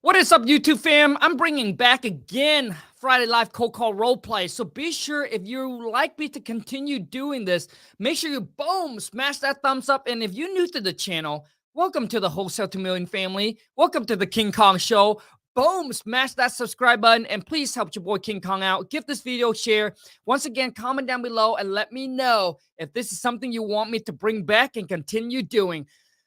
What is up, YouTube fam? I'm bringing back again Friday Live Cold Call Roleplay. So be sure, if you like me to continue doing this, make sure you, boom, smash that thumbs up. And if you're new to the channel, welcome to the Wholesale to Million family. Welcome to the King Kong Show. Boom, smash that subscribe button. And please help your boy King Kong out. Give this video a share. Once again, comment down below and let me know if this is something you want me to bring back and continue doing.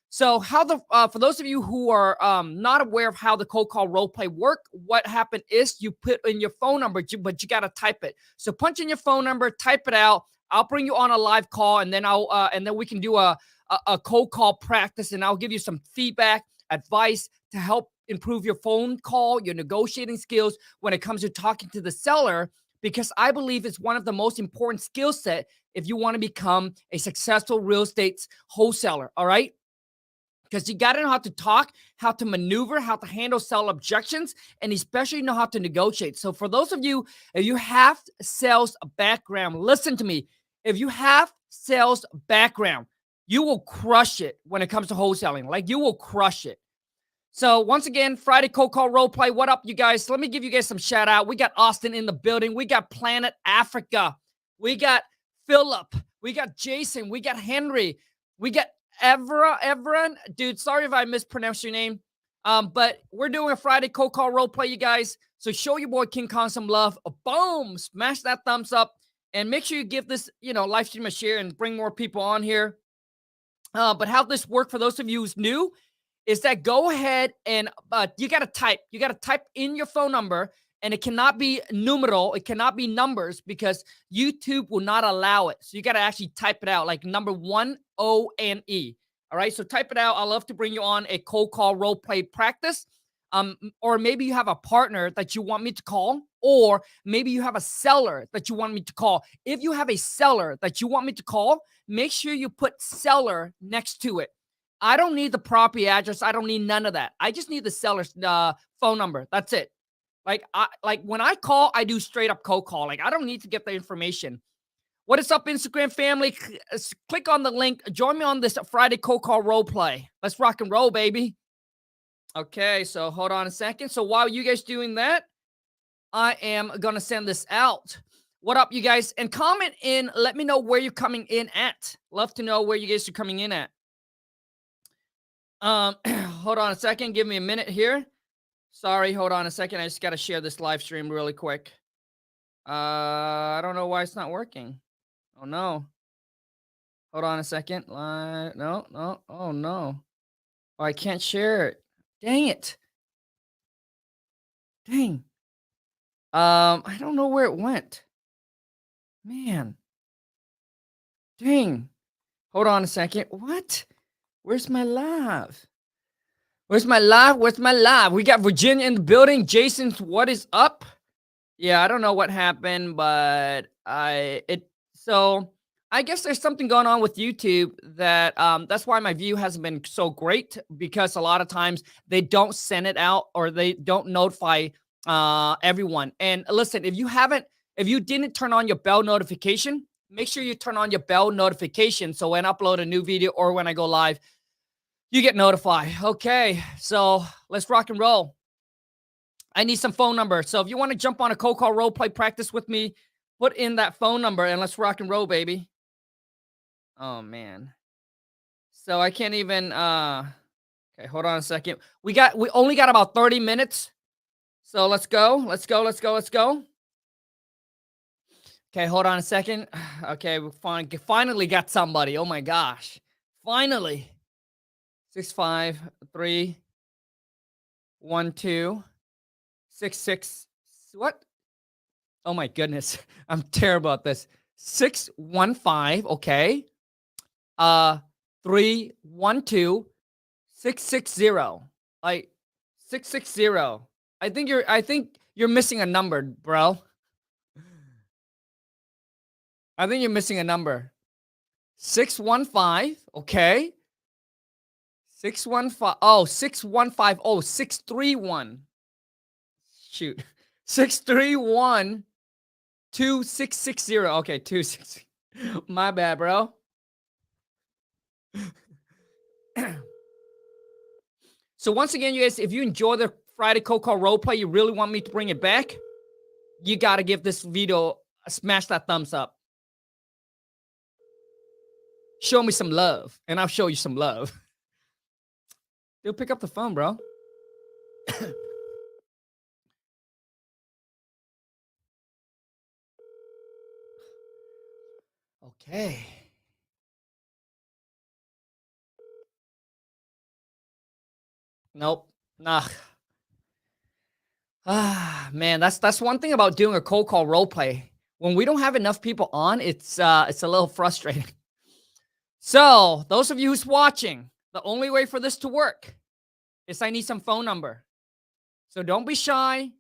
So for those of you who are not aware of how the cold call role play work, what happened is you put in your phone number, but you got to type it. So punch in your phone number, type it out. I'll bring you on a live call, and then we can do a cold call practice, and I'll give you some feedback, advice to help improve your phone call, your negotiating skills when it comes to talking to the seller, because I believe it's one of the most important skill set if you want to become a successful real estate wholesaler. All right. Because you got to know how to talk, how to maneuver, how to handle sell objections, and especially know how to negotiate. So for those of you, if you have sales background, listen to me. If you have sales background, you will crush it when it comes to wholesaling. Like, you will crush it. So once again, Friday Cold Call Roleplay. What up, you guys? Let me give you guys some shout out. We got Austin in the building. We got Planet Africa. We got Philip. We got Jason. We got Henry. We got Everon, dude, sorry if I mispronounced your name. But we're doing a Friday cold call role play, you guys. So show your boy King Kong some love. Boom, smash that thumbs up, and make sure you give this, live stream a share and bring more people on here. But how this work for those of you who's new is that go ahead and you gotta type in your phone number, and it cannot be numeral, it cannot be numbers, because YouTube will not allow it. So you got to actually type it out, like number 1 O-N-E. All right, so type it out. I'd love to bring you on a cold call role play practice. Or maybe you have a partner that you want me to call, or maybe you have a seller that you want me to call. If you have a seller that you want me to call, make sure you put seller next to it. I don't need the property address. I don't need none of that. I just need the seller's phone number. That's it. Like when I call, I do straight up cold call. Like, I don't need to get the information. What is up, Instagram family? Click on the link. Join me on this Friday cold call role play. Let's rock and roll, baby. Okay, so hold on a second. So while you guys doing that, I am going to send this out. What up, you guys? And comment in. Let me know where you're coming in at. Love to know where you guys are coming in at. Hold on a second. Give me a minute here. Sorry, hold on a second. I just got to share this live stream really quick. I don't know why it's not working. Oh, no. Hold on a second. No. Oh, no. Oh, I can't share it. Dang it. Dang. I don't know where it went. Man. Dang. Hold on a second. What? Where's my live? Where's my live? Where's my live? We got Virginia in the building. Jason's, what is up? Yeah, I don't know what happened, but so I guess there's something going on with YouTube that that's why my view hasn't been so great, because a lot of times they don't send it out, or they don't notify everyone. And listen, if you didn't turn on your bell notification, make sure you turn on your bell notification, so when I upload a new video or when I go live, you get notified. Okay, so let's rock and roll. I need some phone number. So if you want to jump on a cold call role play practice with me, put in that phone number and let's rock and roll, baby. Oh, man. So I can't even, okay, hold on a second. We only got about 30 minutes. So let's go. Let's go. Okay, hold on a second. Okay, we finally got somebody. Oh my gosh. Finally. 65312 66. What? Oh my goodness. I'm terrible at this. 615. Okay. 312 660. Like 660. I think you're missing a number, bro. I think you're missing a number. 615. Okay. 615. Oh, 615. Oh, 631. Shoot. 631 2660. Okay, 26. My bad, bro. So once again, you guys, if you enjoy the Friday cold call role play, you really want me to bring it back, you got to give this video smash that thumbs up. Show me some love, and I'll show you some love. Dude, pick up the phone, bro. Okay. Nope. Nah. Man, that's one thing about doing a cold call role play. When we don't have enough people on, it's a little frustrating. So, those of you who's watching, the only way for this to work is I need some phone number. So don't be shy.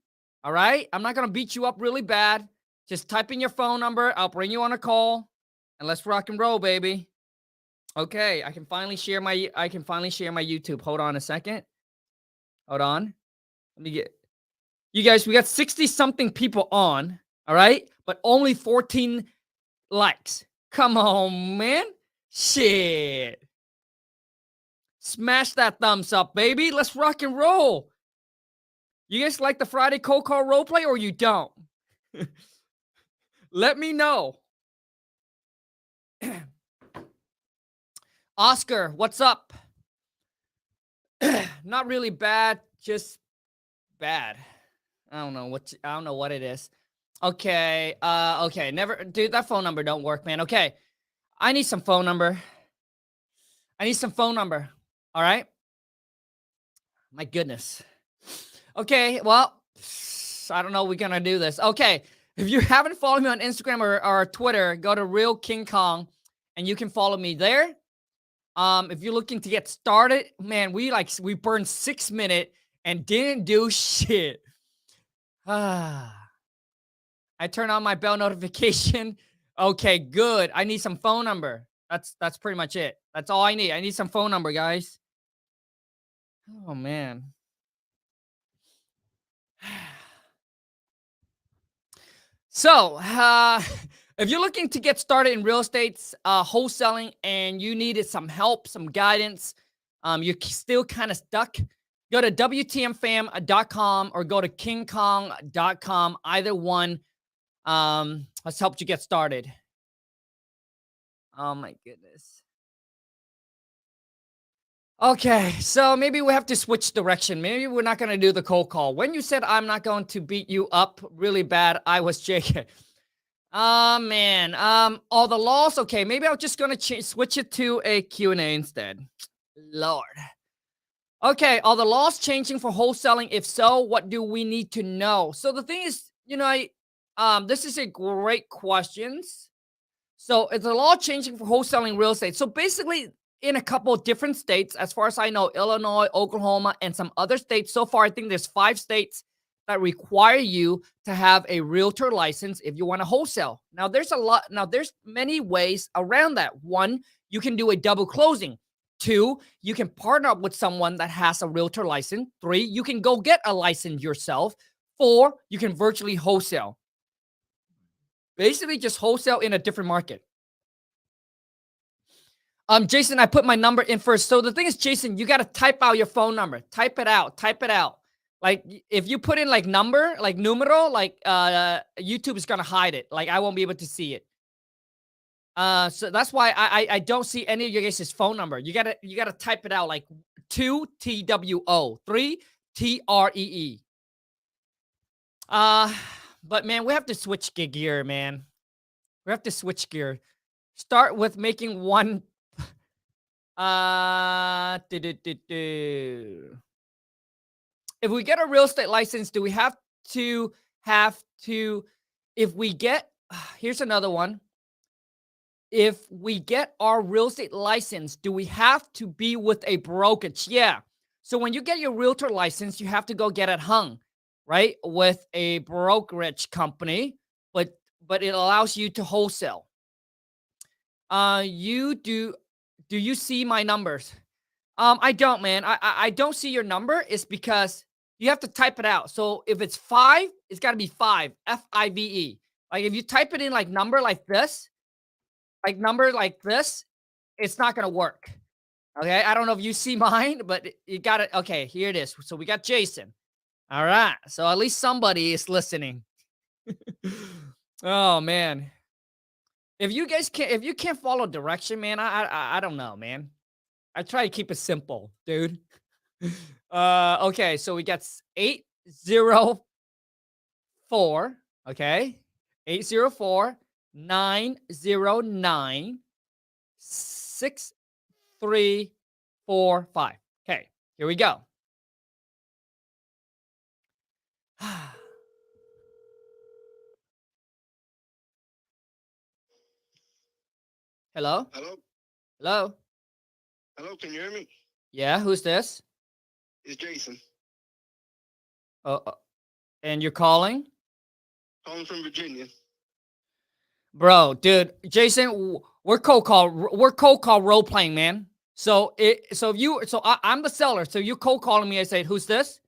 All right? I'm not going to beat you up really bad. Just type in your phone number. I'll bring you on a call and let's rock and roll, baby. Okay, I can finally share my YouTube. Hold on a second. Hold on. Let me get you guys, we got 60 something people on, all right? But only 14 likes. Come on, man. Shit. Smash that thumbs up, baby. Let's rock and roll. You guys like the Friday cold call role play or you don't? Let me know. Oscar, what's up? Not really bad, just bad. I don't know what it is. Okay. Okay. Never, dude, that phone number don't work, man. Okay. I need some phone number. All right. My goodness. Okay. Well, I don't know. We're going to do this. Okay. If you haven't followed me on Instagram or Twitter, go to Real King Khang and you can follow me there. If you're looking to get started, man, we burned 6 minutes and didn't do shit. I turn on my bell notification. Okay, good. I need some phone number. That's pretty much it. That's all I need. I need some phone number, guys. Oh, man. So, if you're looking to get started in real estate, wholesaling, and you needed some help, some guidance, you're still kind of stuck, go to WTMFam.com or go to KingKong.com. Either one has helped you get started. Oh, my goodness. Okay, so maybe we have to switch direction. Maybe we're not going to do the cold call. When you said I'm not going to beat you up really bad, I was joking. Man. All the laws. Okay, maybe I'm just going to switch it to a Q&A instead. Lord. Okay, are the laws changing for wholesaling? If so, what do we need to know? So the thing is, this is a great question. So is the law changing for wholesaling real estate? So basically, in a couple of different states, as far as I know, Illinois, Oklahoma, and some other states. So far, I think there's 5 states that require you to have a realtor license if you want to wholesale. Now, there's many ways around that. 1, you can do a double closing. 2, you can partner up with someone that has a realtor license. 3, you can go get a license yourself. 4, you can virtually wholesale. Basically, just wholesale in a different market. Jason, I put my number in first. So the thing is, Jason, you got to type out your phone number. Type it out. Like, if you put in like number, like numero, like YouTube is going to hide it. Like, I won't be able to see it. So that's why I don't see any of your guys' phone number. You gotta type it out, like 2 TWO, 3 TREE. But man, we have to switch gear, man. We have to switch gear. Start with making one. If we get a real estate license, do we have to? If we get, here's another one. If we get our real estate license, do we have to be with a brokerage? Yeah. So when you get your realtor license, you have to go get it hung, right? With a brokerage company, but it allows you to wholesale. Do you see my numbers? I don't, man. I don't see your number. It's because you have to type it out. So if it's 5, it's got to be 5, FIVE. Like if you type it in like number like this, it's not going to work. Okay. I don't know if you see mine, but you got it. Okay. Here it is. So we got Jason. All right. So at least somebody is listening. Oh man. If you can't follow direction, man, I don't know, man. I try to keep it simple, dude. Okay, so we got 804, okay? 804-909-6345. Okay, here we go. Hello? Hello? Hello? Hello, can you hear me? Yeah, who's this? It's Jason. And you're calling? Calling from Virginia. Bro, dude, Jason, we're cold call role playing, man. So I'm the seller. So you cold calling me. I said, who's this?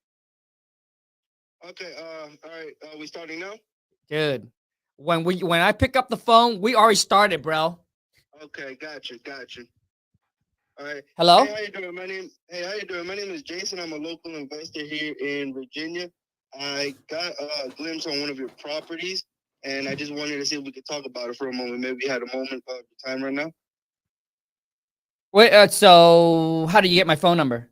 Okay, all right. We starting now? Dude, when I pick up the phone, we already started, bro. Okay, gotcha. All right. Hello? Hey, how you doing? How you doing? My name is Jason. I'm a local investor here in Virginia. I got a glimpse on one of your properties, and I just wanted to see if we could talk about it for a moment. Maybe we had a moment of time right now. Wait, so how do you get my phone number?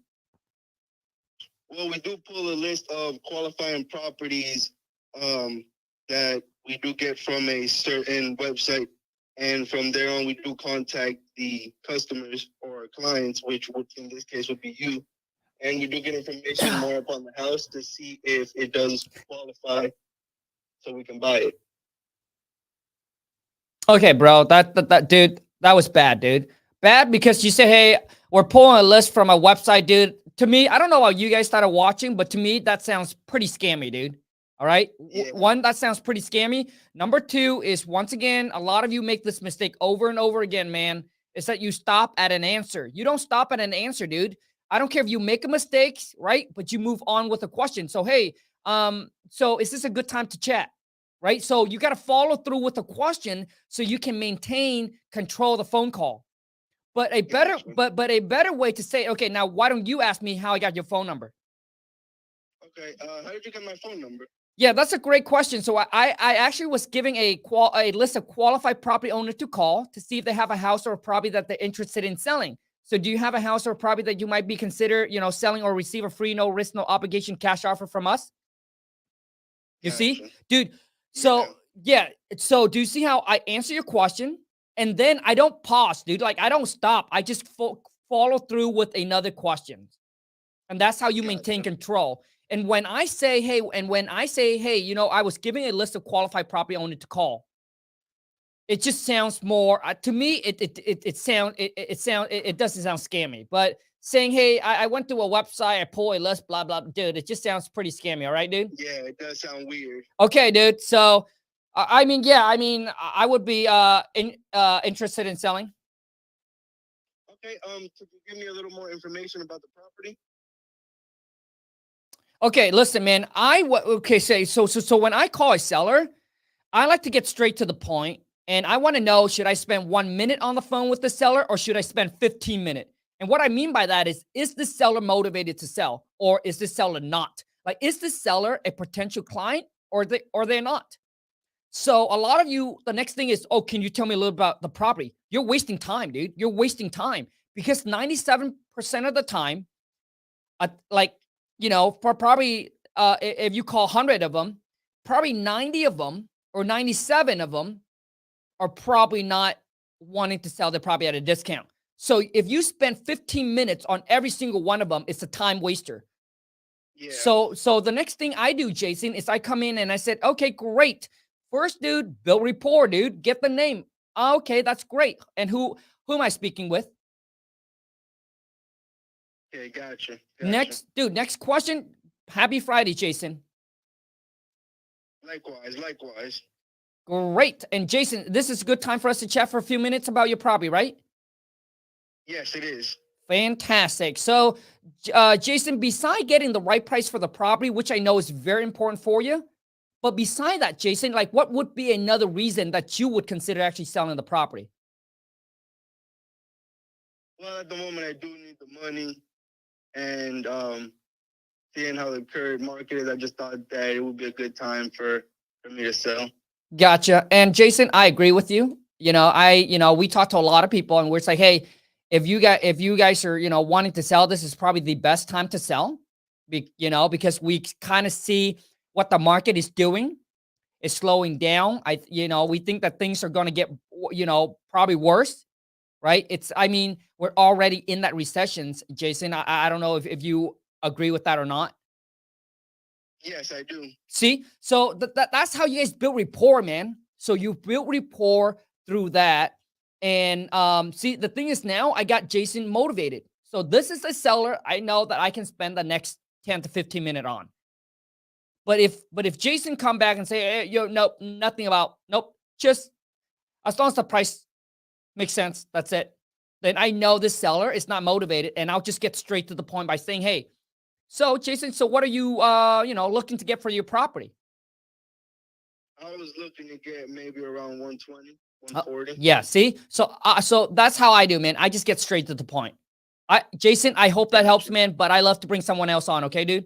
Well, we do pull a list of qualifying properties that we do get from a certain website. And from there on, we do contact the customers or clients, which would, in this case would be you. And we do get information more upon the house to see if it does qualify so we can buy it. Okay, bro, that dude, that was bad, dude. Bad because you said, hey, we're pulling a list from a website, dude. To me, I don't know how you guys started watching, but to me, that sounds pretty scammy, dude. All right. Yeah. One, that sounds pretty scammy. Number two is, once again, a lot of you make this mistake over and over again, man. Is that you stop at an answer. You don't stop at an answer, dude. I don't care if you make a mistake, right? But you move on with a question. So, hey, so is this a good time to chat? Right? So you got to follow through with the question so you can maintain control of the phone call. But a better, but a better way to say, okay, now why don't you ask me how I got your phone number? Okay, how did you get my phone number? Yeah, that's a great question. So I actually was giving a list of qualified property owners to call to see if they have a house or a property that they're interested in selling. So do you have a house or a property that you might be consider, selling or receive a free, no risk, no obligation cash offer from us? You see, dude. So yeah. So do you see how I answer your question? And then I don't pause, dude. Like, I don't stop. I just follow through with another question. And that's how you maintain control. And when I say, hey, I was giving a list of qualified property owners to call. It just sounds more, to me, it doesn't sound scammy. But saying, hey, I went to a website, I pulled a list, blah, blah, dude, it just sounds pretty scammy. All right, dude? Yeah, it does sound weird. Okay, dude. So, I I would be interested in selling. Okay, could you give me a little more information about the property? Okay, listen, man. So when I call a seller, I like to get straight to the point, and I want to know, should I spend 1 minute on the phone with the seller or should I spend 15 minutes? And what I mean by that is the seller motivated to sell, or is the seller not? Like, is the seller a potential client or they're not? So a lot of you, the next thing is, oh, can you tell me a little about the property? You're wasting time, dude. You're wasting time because 97% of the time, for probably, if you call 100 of them, probably 90 of them or 97 of them are probably not wanting to sell their property at a discount. So if you spend 15 minutes on every single one of them, it's a time waster. Yeah. So the next thing I do, Jason, is I come in and I said, okay, great. First, dude, build rapport, dude. Get the name. Okay, that's great. And who am I speaking with? Okay, gotcha. Next question. Happy Friday, Jason. Likewise. Great. And Jason, this is a good time for us to chat for a few minutes about your property, right? Yes, it is. Fantastic. So, Jason, beside getting the right price for the property, which I know is very important for you, but beside that, Jason, like, what would be another reason that you would consider actually selling the property? Well, at the moment, I do need the money, and seeing how the current market is, I just thought that it would be a good time for me to sell. Gotcha. And Jason, I agree with you. We talk to a lot of people and we're like, hey, if you guys are, wanting to sell, this is probably the best time to sell, because we kind of see what the market is doing. It's slowing down. We think that things are going to get, probably worse, right? We're already in that recessions, Jason. I don't know if you agree with that or not. Yes, I do. See, so that's how you guys build rapport, man. So you build rapport through that. And see, the thing is now I got Jason motivated. So this is a seller I know that I can spend the next 10 to 15 minutes on. But if Jason come back and say, hey, nope, nothing about, nope, just as long as the price makes sense, that's it. Then I know this seller is not motivated, and I'll just get straight to the point by saying, hey, so Jason, so what are you, looking to get for your property? I was looking to get maybe around 120, 140. Yeah, see? So that's how I do, man. I just get straight to the point. Jason, I hope that helps, man, but I love to bring someone else on, okay, dude?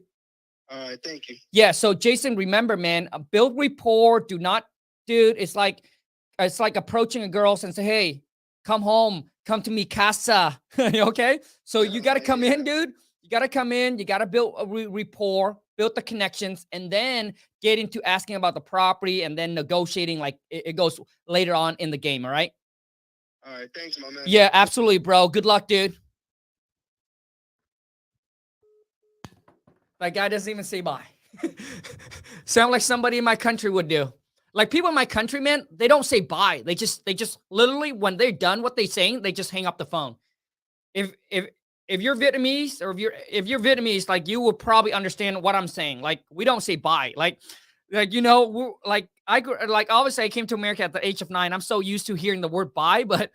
All right, thank you. Yeah, so Jason, remember, man, build rapport. Dude, it's like approaching a girl and say, hey, come home, come to mi casa, okay? So you got to come in, dude. You got to come in. You got to build a rapport, build the connections, and then get into asking about the property and then negotiating like it goes later on in the game, all right? All right, thanks, my man. Yeah, absolutely, bro. Good luck, dude. That guy doesn't even say bye. Sound like somebody in my country would do. Like people in my country, man, they don't say bye. They just literally, when they're done what they're saying, they just hang up the phone. If you're Vietnamese, or if you're Vietnamese, like you will probably understand what I'm saying. Like we don't say bye. Like obviously I came to America at the age of 9. I'm so used to hearing the word bye, but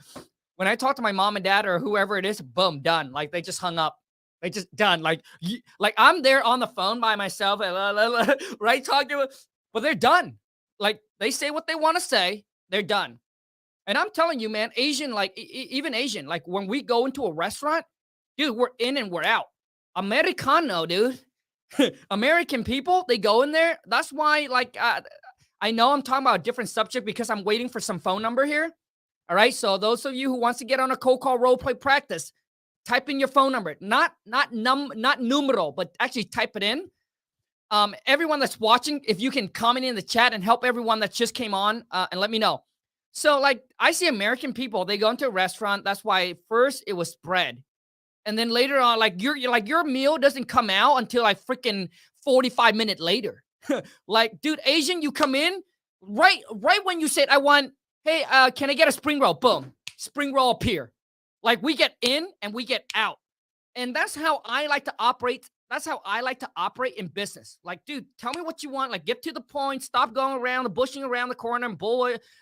when I talk to my mom and dad or whoever it is, boom, done. Like they just hung up. They just done. Like I'm there on the phone by myself, right? Talking, but they're done. Like they say what they want to say. They're done. And I'm telling you, man, Asian, like even Asian, like when we go into a restaurant, dude, we're in and we're out. Americano, dude. American people, they go in there. That's why, I know I'm talking about a different subject because I'm waiting for some phone number here. All right. So those of you who wants to get on a cold call role play practice, type in your phone number, not numero, but actually type it in. Everyone that's watching, if you can comment in the chat and help everyone that just came on and let me know. So like I see American people, they go into a restaurant. That's why first it was bread. And then later on, your meal doesn't come out until like freaking 45 minutes later. Like, dude, Asian, you come in right when you said, hey, can I get a spring roll? Boom, spring roll appear. Like we get in and we get out. And that's how I like to operate. That's how I like to operate in business. Like, dude, tell me what you want. Like, get to the point. Stop going around the bushing around the corner and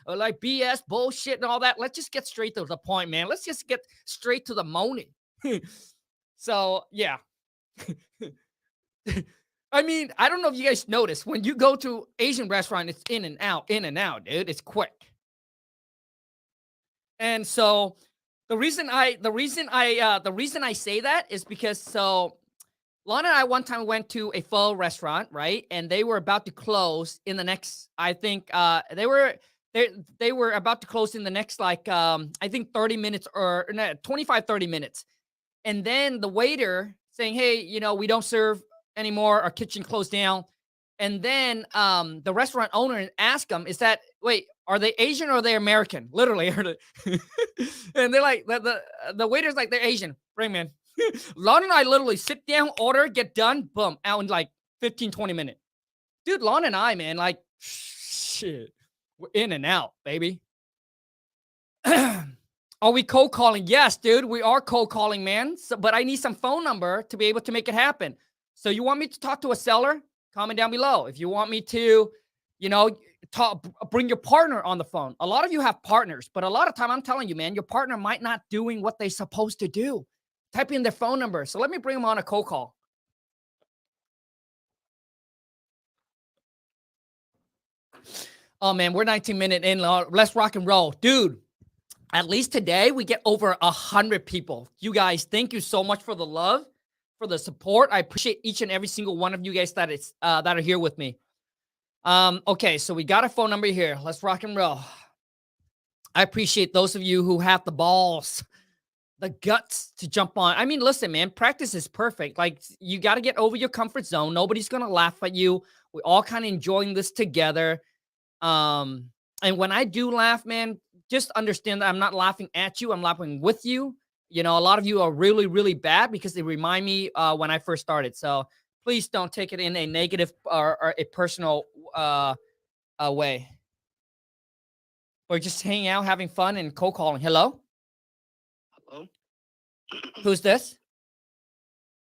like BS, bullshit and all that. Let's just get straight to the point, man. Let's just get straight to the moaning. So, yeah. I mean, I don't know if you guys notice when you go to Asian restaurant, it's in and out, dude. It's quick. And so the reason I say that is because Lana and I one time went to a pho restaurant, right? And they were about to close in the next, I think they were about to close in the next I think 30 minutes or 25, 30 minutes. And then the waiter saying, hey, we don't serve anymore. Our kitchen closed down. And then the restaurant owner asked them, are they Asian or are they American? Literally. And they're like, the waiter's like, they're Asian. Bring them in. Lon and I literally sit down, order, get done, boom, out in like 15, 20 minutes. Dude, Lon and I, man, like, shit, we're in and out, baby. Are we cold calling? Yes, dude, we are cold calling, man. But I need some phone number to be able to make it happen. So you want me to talk to a seller? Comment down below. If you want me to, bring your partner on the phone. A lot of you have partners, but a lot of time I'm telling you, man, your partner might not doing what they're supposed to do. Type in their phone number. So let me bring them on a cold call. Oh man, we're 19 minutes in. Let's rock and roll, dude. At least today we get over 100 people. You guys, thank you so much for the love, for the support. I appreciate each and every single one of you guys that are here with me. Okay, so we got a phone number here. Let's rock and roll. I appreciate those of you who have the balls, the guts to jump on. I mean, listen, man, practice is perfect. Like, you got to get over your comfort zone. Nobody's going to laugh at you. We're all kind of enjoying this together. And when I do laugh, man, just understand that I'm not laughing at you. I'm laughing with you. You know, a lot of you are really, really bad because they remind me when I first started. So please don't take it in a negative or a personal way. Or just hanging out, having fun, and cold calling. Hello? Hello? Who's this?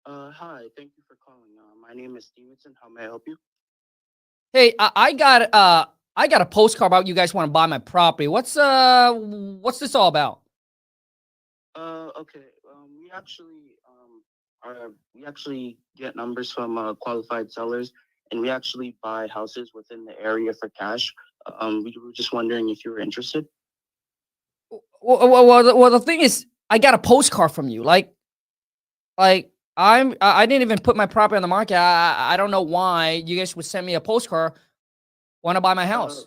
Hi, thank you for calling. My name is Stevenson. How may I help you? Hey, I got a postcard about you guys want to buy my property. What's this all about? Okay. We actually get numbers from qualified sellers, and we actually buy houses within the area for cash. We were just wondering if you were interested. Well, the thing is, I got a postcard from you. Like I didn't even put my property on the market. I don't know why you guys would send me a postcard. Want to buy my house?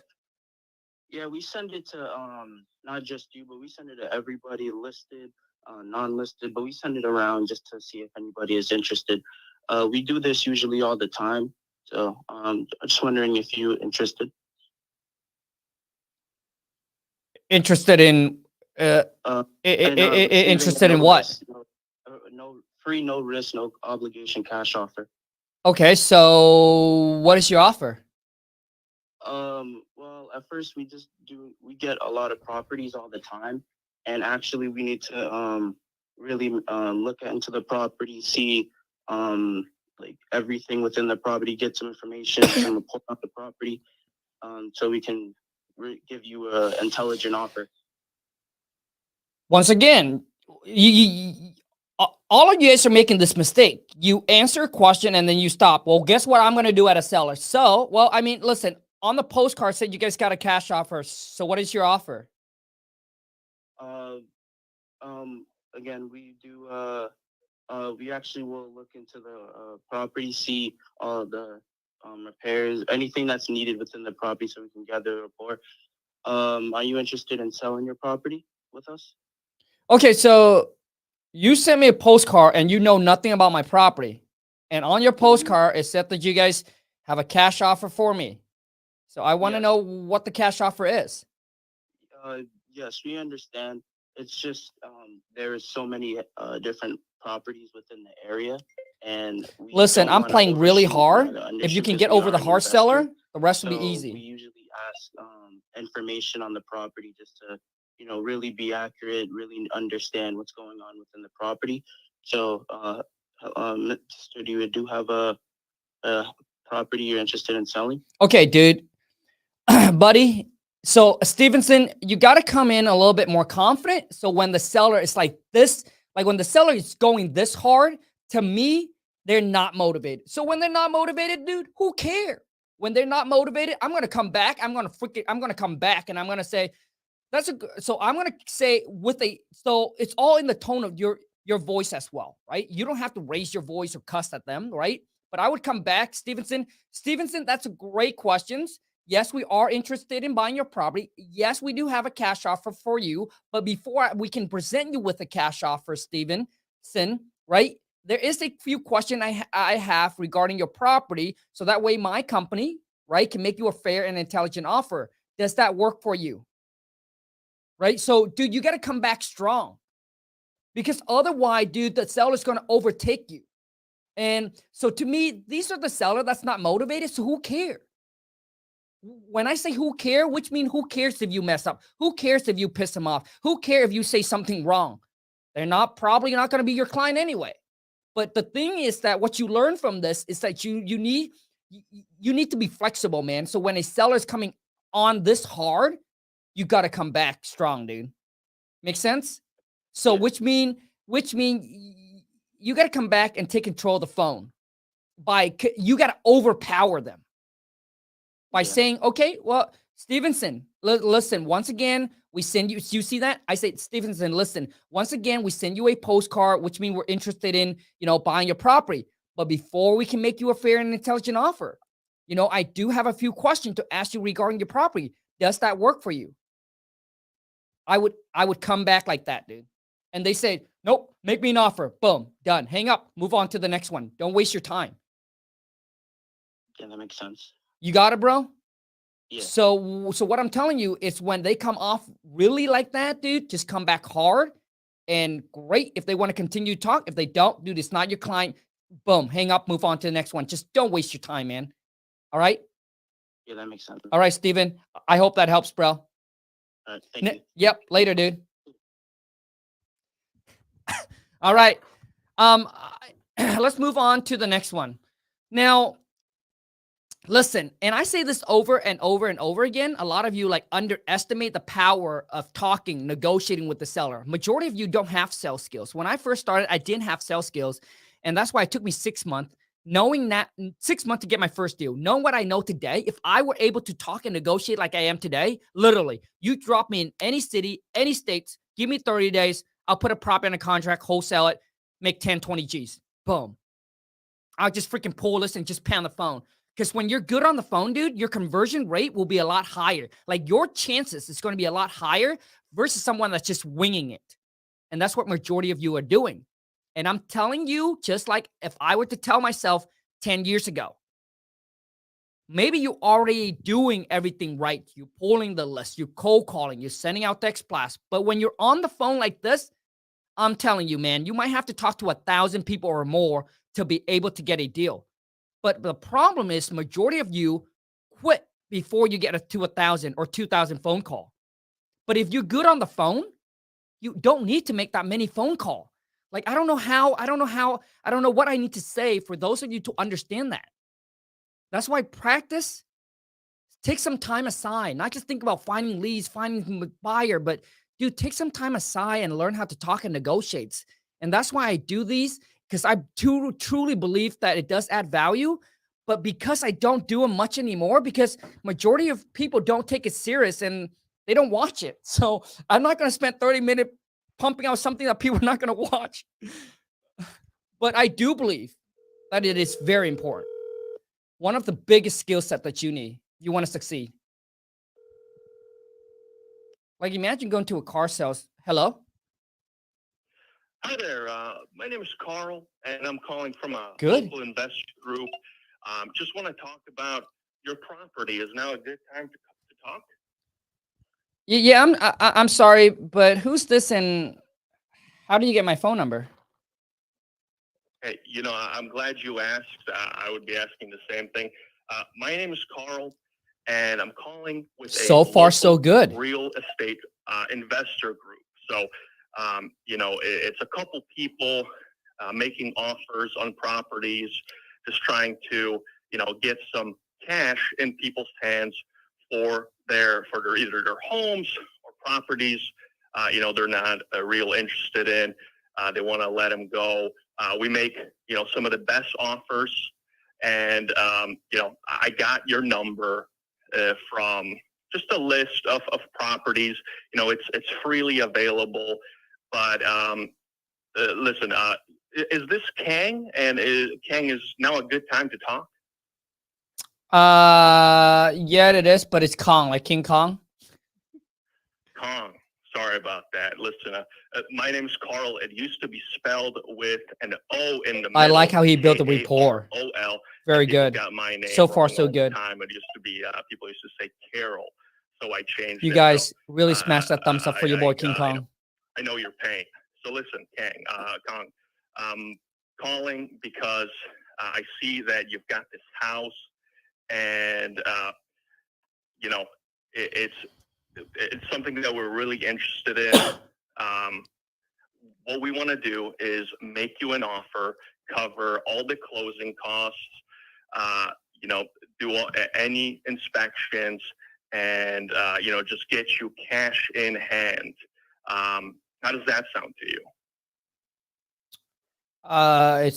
Yeah, we send it to not just you, but we send it to everybody listed, non-listed. But we send it around just to see if anybody is interested. We do this usually all the time. So I'm just wondering if you're interested. Interested in interested in what? Risk, no free, no risk, no obligation cash offer. Okay, so what is your offer? Well, at first we get a lot of properties all the time, and actually we need to really look into the property, see like everything within the property, get some information, some report on the property, so we can give you an intelligent offer. Once again, all of you guys are making this mistake. You answer a question and then you stop. Well, guess what I'm going to do at a seller? So, well, I mean, listen, on the postcard said you guys got a cash offer. So what is your offer? Again, we do, we actually will look into the property, see all the repairs, anything that's needed within the property so we can gather a report. Are you interested in selling your property with us? Okay, so you sent me a postcard and you know nothing about my property. And on your postcard, it said that you guys have a cash offer for me. So I want to know what the cash offer is. Yes, we understand. It's just there is so many different properties within the area. And listen, I'm playing really hard. If you can get over the hard seller, the rest will be easy. We usually ask information on the property just to, really be accurate, really understand what's going on within the property. So, Mr. Do you do have a property you're interested in selling? Okay, dude, buddy. So Stevenson, you got to come in a little bit more confident. So when the seller is like this, like when the seller is going this hard, to me, they're not motivated. So when they're not motivated, dude, who cares? When they're not motivated, I'm going to come back. I'm going to come back and I'm going to say, so I'm going to say so it's all in the tone of your voice as well, right? You don't have to raise your voice or cuss at them, right? But I would come back, Stevenson, that's a great questions. Yes, we are interested in buying your property. Yes, we do have a cash offer for you. But before we can present you with a cash offer, Stevenson, right? There is a few questions I have regarding your property. So that way my company, right, can make you a fair and intelligent offer. Does that work for you? Right? So, dude, you got to come back strong. Because otherwise, dude, the seller's going to overtake you. And so to me, these are the seller that's not motivated. So who cares? When I say who care, which means who cares if you mess up? Who cares if you piss them off? Who cares if you say something wrong? They're probably not going to be your client anyway. But the thing is that what you learn from this is that you need to be flexible, man. So when a seller is coming on this hard, you got to come back strong, dude. Make sense? So which mean you got to come back and take control of the phone. You got to overpower them by saying, okay, well, Stevenson, listen, once again, we send you see that? I say, Stevenson, listen, once again, we send you a postcard, which means we're interested in, buying your property. But before we can make you a fair and intelligent offer, I do have a few questions to ask you regarding your property. Does that work for you? I would come back like that, dude. And they say, nope, make me an offer. Boom, done. Hang up, move on to the next one. Don't waste your time. Yeah, that makes sense. You got it, bro? Yeah. So what I'm telling you is when they come off really like that, dude, just come back hard and great if they want to continue to talk. If they don't, dude, it's not your client. Boom, hang up, move on to the next one. Just don't waste your time, man. All right? Yeah, that makes sense. All right, Steven. I hope that helps, bro. All right, thank you. Yep, later, dude. All right. Let's move on to the next one. Now, listen, and I say this over and over and over again. A lot of you underestimate the power of talking, negotiating with the seller. Majority of you don't have sales skills. When I first started, I didn't have sales skills. And that's why it took me 6 months, knowing that 6 months to get my first deal. Knowing what I know today, if I were able to talk and negotiate like I am today, literally, you drop me in any city, any states, give me 30 days, I'll put a prop in a contract, wholesale it, make 10, 20 G's. Boom. I'll just freaking pull this and just pound the phone. Because when you're good on the phone, dude, your conversion rate will be a lot higher. Like your chances is going to be a lot higher versus someone that's just winging it. And that's what majority of you are doing. And I'm telling you, just like if I were to tell myself 10 years ago, maybe you're already doing everything right. You're pulling the list, you're cold calling, you're sending out text blasts. But when you're on the phone like this, I'm telling you, man, you might have to talk to 1,000 people or more to be able to get a deal. But the problem is majority of you quit before you get to 1,000 or 2,000 phone call. But if you're good on the phone, you don't need to make that many phone call. Like, I don't know what I need to say for those of you to understand that. That's why practice, take some time aside, not just think about finding leads, finding a buyer, but dude, take some time aside and learn how to talk and negotiate. And that's why I do these, because I truly believe that it does add value. But because I don't do them much anymore, because majority of people don't take it serious and they don't watch it. So I'm not going to spend 30 minutes pumping out something that people are not going to watch. But I do believe that it is very important. One of the biggest skill set that you need, you want to succeed. Like imagine going to a car sales. Hello? Hi there. My name is Carl, and I'm calling from a Good. local investor group. Just want to talk about your property. Is now a good time to talk? Yeah, I'm sorry, but who's this and how do you get my phone number? Hey, I'm glad you asked. I would be asking the same thing. My name is Carl, and I'm calling with So far, so good. Real estate investor group. So, it's a couple people making offers on properties, just trying to, get some cash in people's hands for either their homes or properties. They're not real interested in. They want to let them go. We make, some of the best offers. And, I got your number from just a list of properties. It's freely available. But listen, is this Khang? And Khang is now a good time to talk? Yeah, it is, but it's Khang, like King Kong. Khang. Sorry about that. Listen, my name's Carl. It used to be spelled with an O in the middle. I like how he built the rapport. O-L. Very good. Got my name so far, so good. Time. It used to be, people used to say Carol. So I changed You it. guys really smash that thumbs up for your boy, King Kong. I know your pain. So listen, Khang, calling because I see that you've got this house and, it's something that we're really interested in. What we want to do is make you an offer, cover all the closing costs, do any inspections, and just get you cash in hand. How does that sound to you? It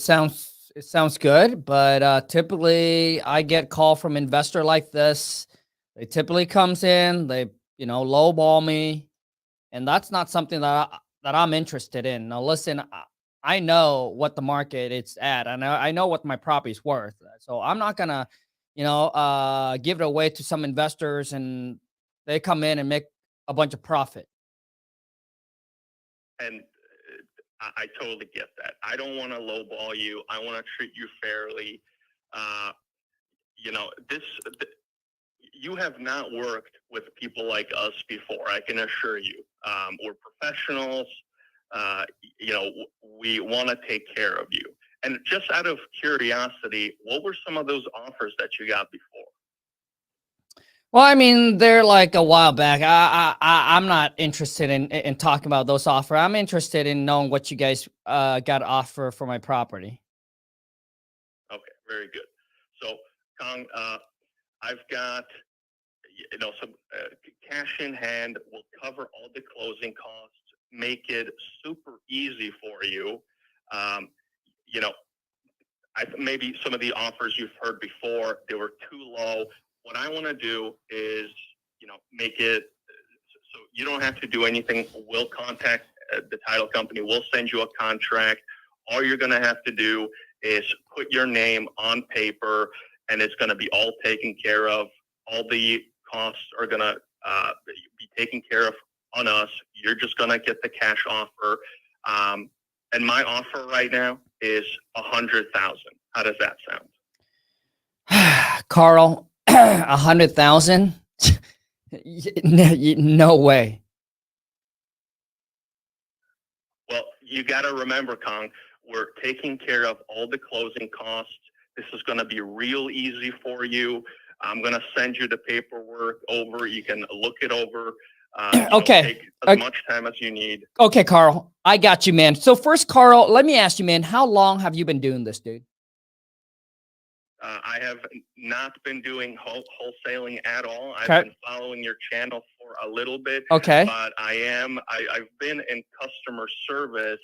sounds good, but typically I get call from investor like this They typically comes in, they, lowball me, and that's not something that I'm interested in. Now, listen, I know what the market it's at, and I know what my property's worth. So I'm not gonna, give it away to some investors and they come in and make a bunch of profit. And I totally get that. I don't want to lowball you. I want to treat you fairly. You have not worked with people like us before. I can assure you. We're professionals. We want to take care of you. And just out of curiosity, what were some of those offers that you got before? Well, I mean, they're like a while back. I'm not interested in talking about those offers. I'm interested in knowing what you guys got to offer for my property. Okay, very good. So, Khang, I've got some cash in hand. Will cover all the closing costs. Make it super easy for you. Maybe some of the offers you've heard before, they were too low. What I want to do is, make it so you don't have to do anything. We'll contact the title company. We'll send you a contract. All you're going to have to do is put your name on paper, and it's going to be all taken care of. All the costs are going to be taken care of on us. You're just going to get the cash offer. And my offer right now is $100,000. How does that sound? Carl, 100,000? No way. Well, you got to remember, Khang, we're taking care of all the closing costs. This is going to be real easy for you. I'm going to send you the paperwork over. You can look it over. Okay. Take as much time as you need. Okay, Carl, I got you, man. So first, Carl, let me ask you, man, how long have you been doing this, dude? I have not been doing wholesaling at all. Okay. I've been following your channel for a little bit. Okay. But I've been in customer service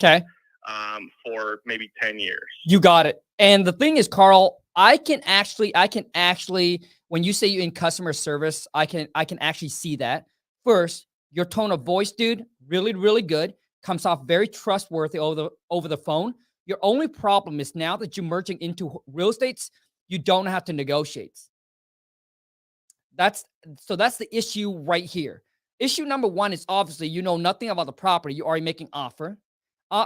for maybe 10 years. You got it. And the thing is, Carl, I can actually, when you say you're in customer service, I can actually see that. First, your tone of voice, dude, really, really good. Comes off very trustworthy over the phone. Your only problem is now that you're merging into real estates, you don't have to negotiate. That's the issue right here. Issue number one is obviously you know nothing about the property. You're already making offer.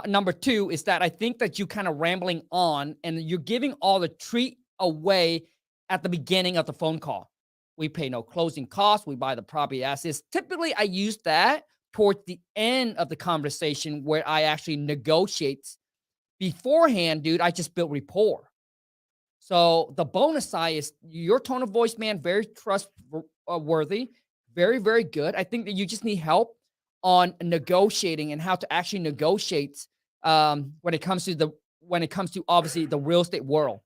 Number two is that I think that you kind of rambling on and you're giving all the treat away at the beginning of the phone call. We pay no closing costs. We buy the property as is. Typically, I use that towards the end of the conversation where I actually negotiate. Beforehand, dude, I just built rapport. So the bonus side is your tone of voice, man, very trustworthy, very, very good. I think that you just need help on negotiating and how to actually negotiate when it comes to obviously the real estate world.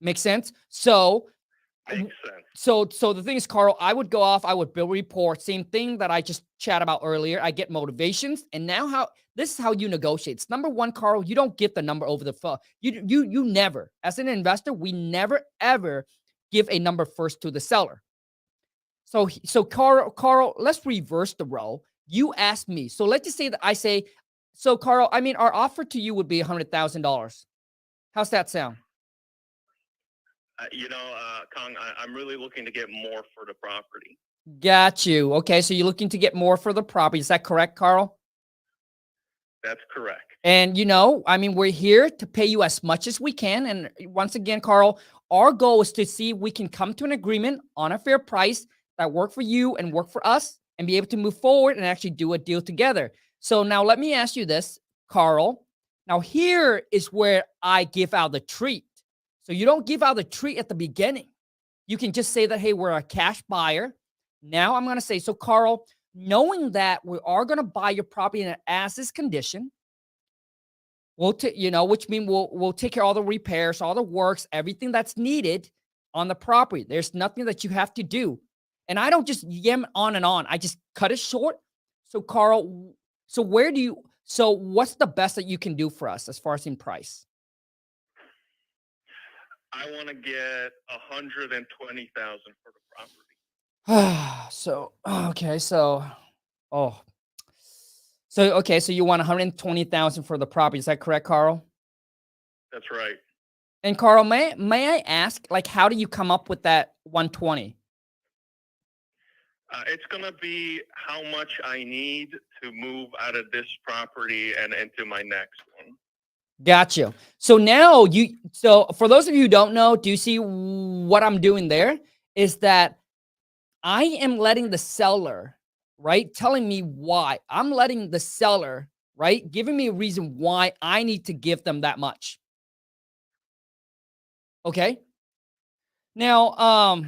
Make sense? So Makes sense. So the thing is, Carl, I would go off, I would build a report, same thing that I just chat about earlier. I get motivations, and now this is how you negotiate. It's number one, Carl, you don't give the number over the phone. You never, as an investor, we never ever give a number first to the seller. So Carl, let's reverse the role. You asked me. So let's just say that I say, so Carl, I mean, our offer to you would be $100,000. How's that sound? Khang, I'm really looking to get more for the property. Got you. Okay, so you're looking to get more for the property. Is that correct, Carl? That's correct. And, I mean, we're here to pay you as much as we can. And once again, Carl, our goal is to see if we can come to an agreement on a fair price that work for you and work for us and be able to move forward and actually do a deal together. So now let me ask you this, Carl. Now here is where I give out the treat. So you don't give out the treat at the beginning. You can just say that, hey, we're a cash buyer. Now I'm going to say, so Carl, knowing that we are going to buy your property in an as-is condition, which means we'll take care of all the repairs, all the works, everything that's needed on the property. There's nothing that you have to do. And I don't just yam on and on. I just cut it short. So Carl, so what's the best that you can do for us as far as in price? I want to get $120,000 for the property. So, okay. So, oh, okay. So you want 120,000 for the property. Is that correct, Carl? That's right. And Carl, may I ask, like, how do you come up with that 120? It's going to be how much I need to move out of this property and into my next one. Gotcha. So now so for those of you who don't know, do you see what I'm doing there? Is that I am letting the seller, right, telling me why. I'm letting the seller, right, giving me a reason why I need to give them that much. Okay. Now,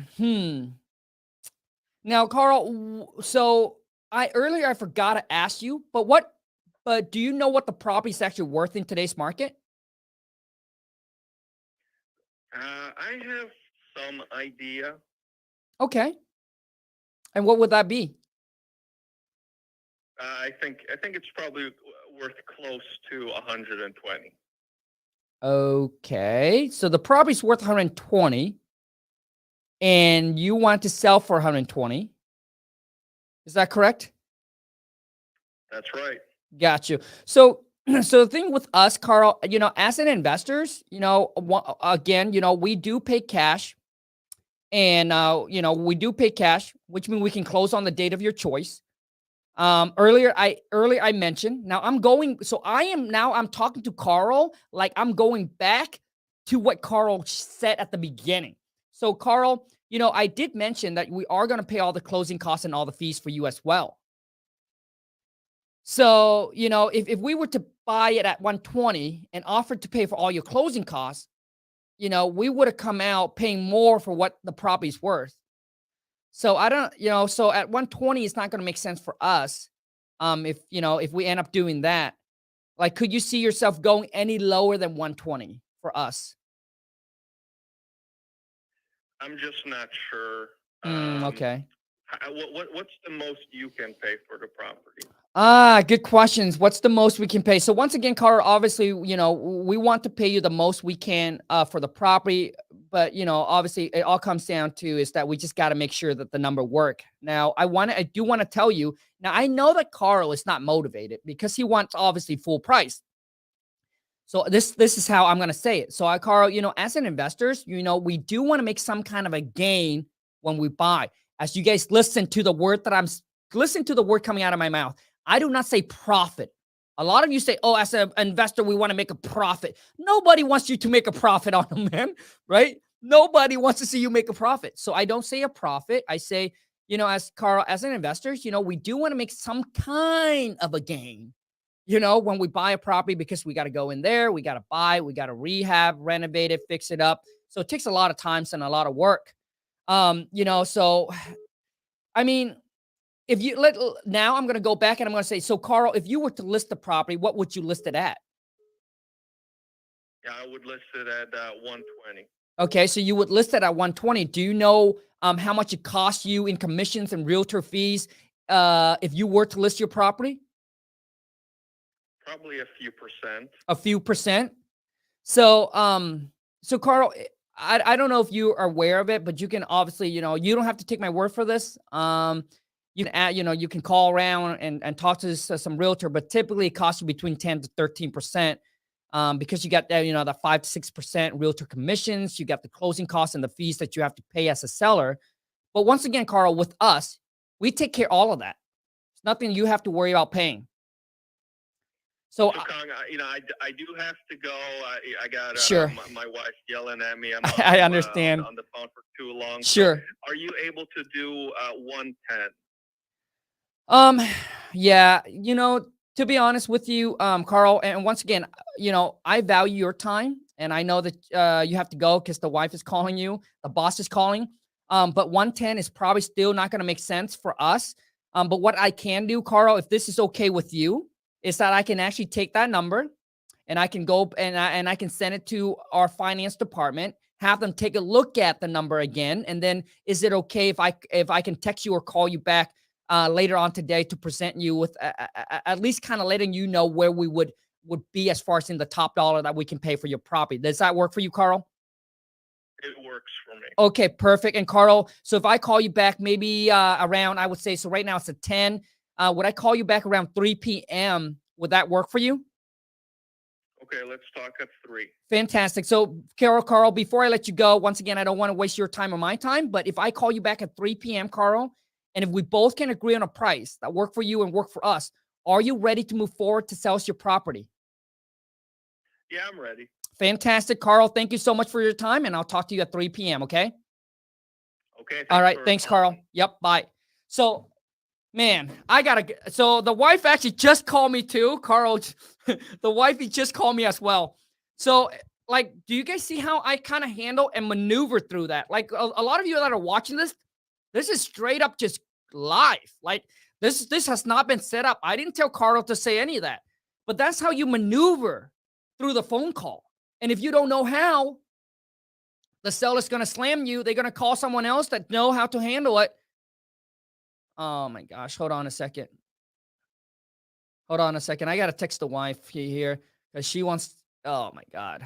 now, Carl, so earlier I forgot to ask you, but do you know what the property is actually worth in today's market? I have some idea. Okay. And what would that be? I think it's probably worth close to 120. Okay. So the property's worth 120 and you want to sell for 120. Is that correct? That's right. Got you. So so the thing with us, Carl, as an investors, again, we do pay cash. And we do pay cash, which means we can close on the date of your choice. Earlier I mentioned, I'm talking to Carl like I'm going back to what Carl said at the beginning. So Carl, I did mention that we are going to pay all the closing costs and all the fees for you as well. So, if we were to buy it at 120 and offered to pay for all your closing costs, we would have come out paying more for what the property's worth. So I don't, so at 120, it's not going to make sense for us. If we end up doing that, like, could you see yourself going any lower than 120 for us? I'm just not sure. Okay. What's the most you can pay for the property? Good questions. What's the most we can pay? So once again, Carl, obviously, we want to pay you the most we can for the property, but obviously it all comes down to is that we just got to make sure that the number work. Now, I do want to tell you, now I know that Carl is not motivated because he wants obviously full price. So this is how I'm going to say it. So Carl, as an investors, we do want to make some kind of a gain when we buy. As you guys listen to the word coming out of my mouth. I do not say profit. A lot of you say, oh, as an investor, we want to make a profit. Nobody wants you to make a profit on them, man, right? Nobody wants to see you make a profit. So I don't say a profit. I say, as Carl, as an investor, we do want to make some kind of a gain, when we buy a property, because we got to go in there, we got to buy, we got to rehab, renovate it, fix it up. So it takes a lot of time and a lot of work. So, I mean, now I'm going to go back and I'm going to say, so Carl, if you were to list the property, what would you list it at? Yeah, I would list it at 120. Okay, so you would list it at 120. Do you know how much it costs you in commissions and realtor fees if you were to list your property? Probably a few percent. A few percent. So, so Carl, I don't know if you are aware of it, but you can obviously, you don't have to take my word for this. You can add, you can call around and talk to some realtor, but typically it costs you between 10 to 13%, because you got that, the 5 to 6% realtor commissions, you got the closing costs and the fees that you have to pay as a seller. But once again, Carl, with us, we take care of all of that. It's nothing you have to worry about paying. So Khang, I do have to go. I got sure. My wife yelling at me. I understand. On the phone for too long. Sure. So are you able to do 110? Yeah, to be honest with you, Carl, and once again, I value your time, and I know that you have to go because the wife is calling you, the boss is calling. But 110 is probably still not going to make sense for us. But what I can do, Carl, if this is okay with you, is that I can actually take that number and I can go and I can send it to our finance department, have them take a look at the number again. And then is it okay if I can text you or call you back later on today to present you with at least kind of letting you know where we would be as far as in the top dollar that we can pay for your property? Does that work for you, Carl? It works for me. Okay, perfect. And Carl, so if I call you back maybe around, I would say, so right now it's at 10. Would I call you back around 3 p.m.? Would that work for you? Okay, let's talk at 3. Fantastic. So, Carl, before I let you go, once again, I don't want to waste your time or my time, but if I call you back at 3 p.m., Carl, and if we both can agree on a price that work for you and work for us, are you ready to move forward to sell your property? Yeah, I'm ready. Fantastic, Carl. Thank you so much for your time, and I'll talk to you at 3 p.m., okay? Okay. All right. Thanks, Carl. Yep. Bye. So, man, so the wife actually just called me too, Carl. The wife, he just called me as well. So, like, do you guys see how I kind of handle and maneuver through that? Like, a lot of you that are watching this is straight up just live. Like, this has not been set up. I didn't tell Carl to say any of that, but that's how you maneuver through the phone call. And if you don't know how, the seller's going to slam you. They're going to call someone else that know how to handle it. Oh my gosh. Hold on a second. I got to text the wife here because she wants, oh my God.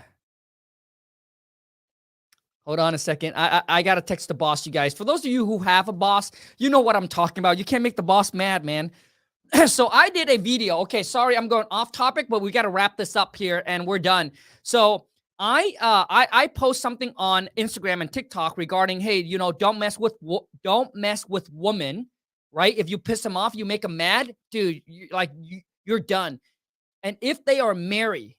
Hold on a second. I got to text the boss, you guys. For those of you who have a boss, you know what I'm talking about. You can't make the boss mad, man. So I did a video. Okay, sorry, I'm going off topic, but we got to wrap this up here and we're done. So I post something on Instagram and TikTok regarding, hey, you know, don't mess with women, right? If you piss them off, you make them mad, dude. You're done. And if they are married,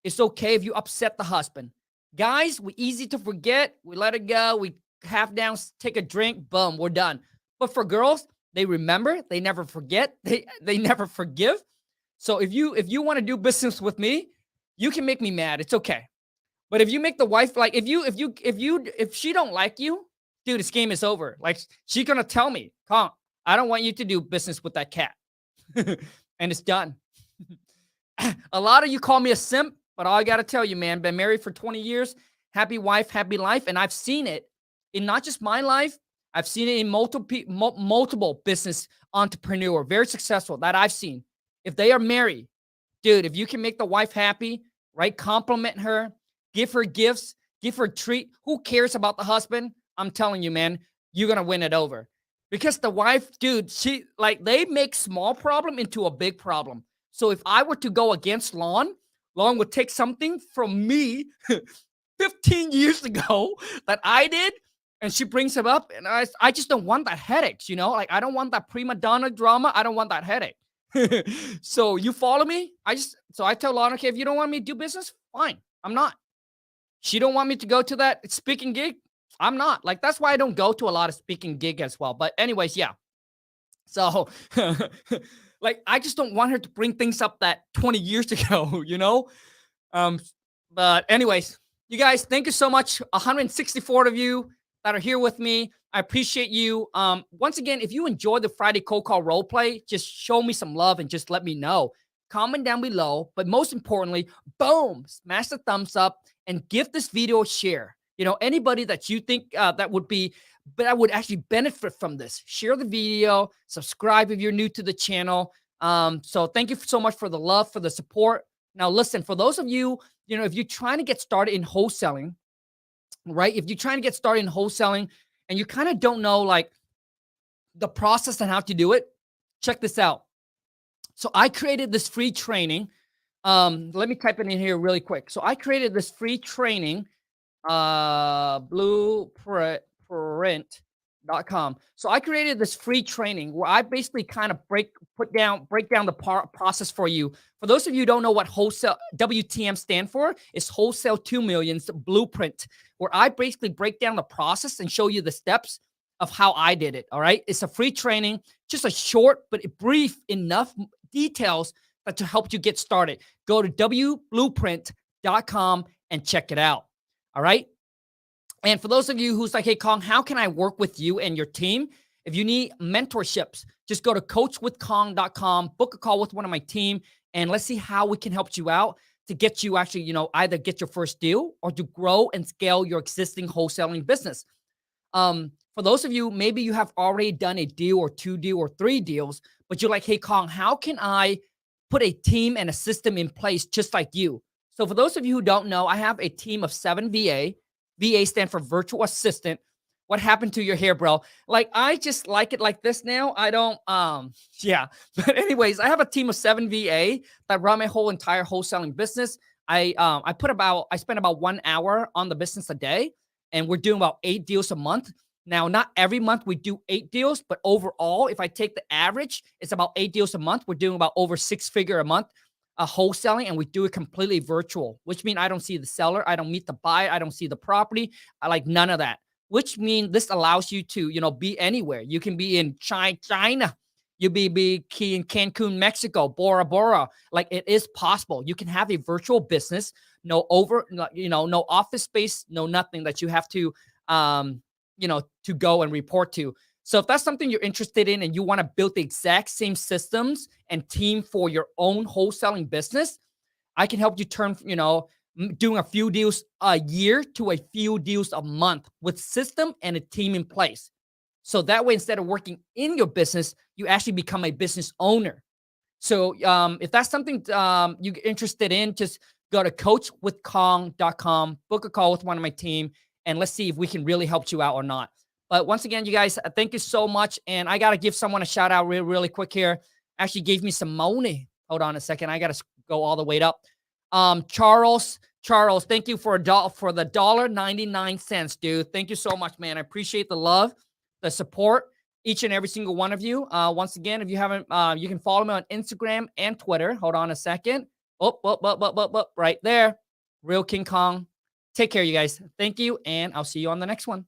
it's okay if you upset the husband. Guys, we're easy to forget. We let it go. We half down, take a drink, boom, we're done. But for girls, they remember, they never forget, they never forgive. So if you want to do business with me, you can make me mad. It's okay. But if you make the wife, like if she don't like you, dude, this game is over. Like, she's gonna tell me, Khang, I don't want you to do business with that cat. And it's done. A lot of you call me a simp, but all I gotta tell you, man, been married for 20 years, happy wife, happy life. And I've seen it in not just my life, I've seen it in multiple business entrepreneur, very successful that I've seen. If they are married, dude, if you can make the wife happy, right? Compliment her, give her gifts, give her a treat. Who cares about the husband? I'm telling you, man, you're going to win it over. Because the wife, dude, they make small problem into a big problem. So if I were to go against Lon would take something from me 15 years ago that I did, and she brings him up, and I just don't want that headaches, you know? Like, I don't want that prima donna drama. I don't want that headache. So you follow me? So I tell Lon, okay, if you don't want me to do business, fine. I'm not. She don't want me to go to that speaking gig? I'm not. Like, that's why I don't go to a lot of speaking gig as well. But anyways, yeah. So, like, I just don't want her to bring things up that 20 years ago, you know? But anyways, you guys, thank you so much. 164 of you that are here with me. I appreciate you. Once again, if you enjoy the Friday Cold Call role play, just show me some love and just let me know. Comment down below. But most importantly, boom, smash the thumbs up and give this video a share. You know, anybody that you think that would actually benefit from this, share the video, subscribe if you're new to the channel. So thank you so much for the love, for the support. Now, listen, for those of you, you know, if you're trying to get started in wholesaling, right? If you're trying to get started in wholesaling and you kind of don't know like the process and how to do it, check this out. So I created this free training. Let me type it in here really quick. So I created this free training, blueprint.com. So I created this free training where I basically kind of break down the process for you. For those of you who don't know what wholesale WTM stand for, it's Wholesale 2 Million's Blueprint, where I basically break down the process and show you the steps of how I did it. All right. It's a free training, just a short, but brief enough details that to help you get started. Go to wblueprint.com and check it out. All right. And for those of you who's like, hey, Khang, how can I work with you and your team? If you need mentorships, just go to coachwithkhang.com, book a call with one of my team, and let's see how we can help you out to get you actually, you know, either get your first deal or to grow and scale your existing wholesaling business. For those of you, maybe you have already done a deal or 2 deals or 3 deals, but you're like, hey, Khang, how can I put a team and a system in place just like you? So for those of you who don't know, I have a team of 7 VA. VA stand for virtual assistant. What happened to your hair, bro? Like, I just like it like this now. I don't, yeah. But anyways, I have a team of 7 VA that run my whole entire wholesaling business. I spend about 1 hour on the business a day, and we're doing about 8 deals a month. Now, not every month we do 8 deals, but overall, if I take the average, it's about 8 deals a month. We're doing about over 6-figure a month wholesaling, and we do it completely virtual, which means I don't see the seller. I don't meet the buyer. I don't see the property. I like none of that, which means this allows you to, be anywhere. You can be in China. You be in Cancun, Mexico, Bora Bora. Like, it is possible. You can have a virtual business, no office space, no nothing that you have to, to go and report to. So if that's something you're interested in and you want to build the exact same systems and team for your own wholesaling business, I can help you turn, doing a few deals a year to a few deals a month with system and a team in place. So that way, instead of working in your business, you actually become a business owner. So if that's something you're interested in, just go to coachwithkhang.com, book a call with one of my team, and let's see if we can really help you out or not. But once again, you guys, thank you so much. And I got to give someone a shout out really quick here. Actually gave me some money. Hold on a second. I got to go all the way up. Charles, thank you for the $1.99, dude. Thank you so much, man. I appreciate the love, the support, each and every single one of you. Once again, if you haven't, you can follow me on Instagram and Twitter. Hold on a second. Right there. Real King Kong. Take care, you guys. Thank you. And I'll see you on the next one.